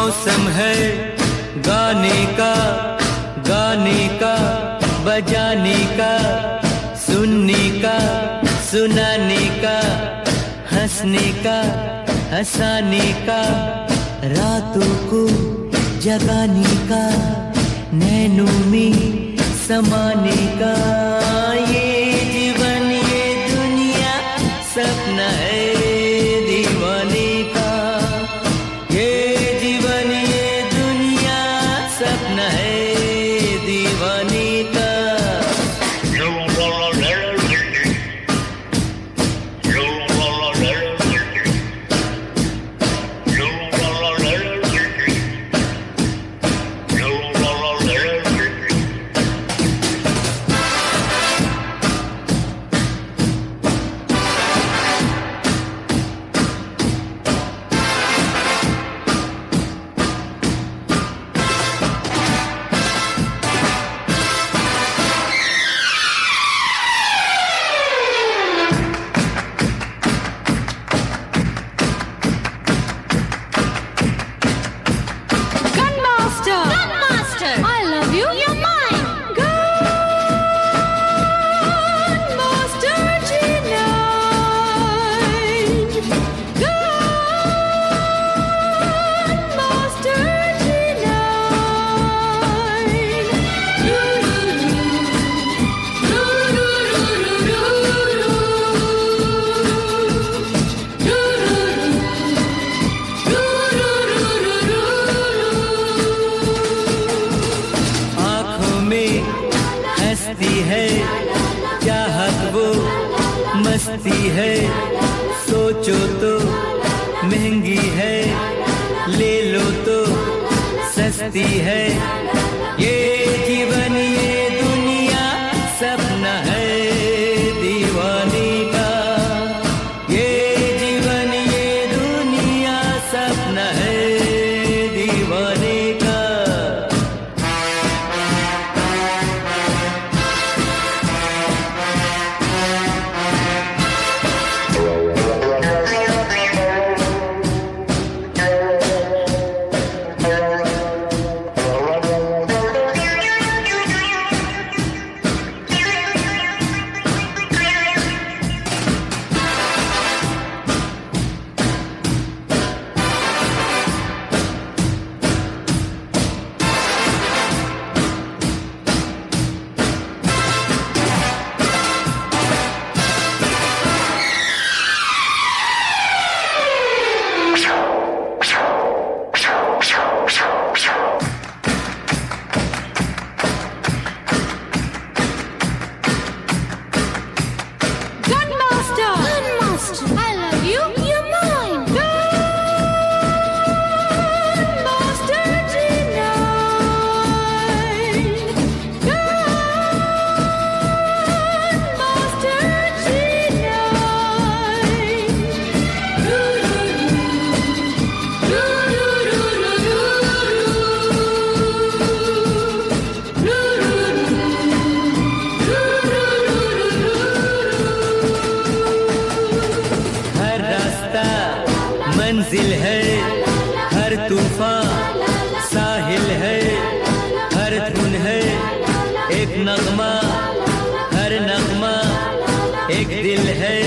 मौसम है गाने का बजाने का, सुनने का सुनाने का, हंसने का हंसाने का, रातों को जगाने का, नैनों में समाने का। ये जीवन ये दुनिया सपना है दीवाने का। ये जीवन ये दुनिया सपना है दीवाने का। हंसती है चाहत वो मस्ती है, सोचो तो महंगी है, ले लो तो सस्ती है। ये जीवन ये दुनिया सपना है दीवाने का। ये जीवन ये दुनिया सपना है दीवाने का। मंजिल है हर तूफान साहिल है, हर धुन है एक नगमा, हर नगमा एक दिल है।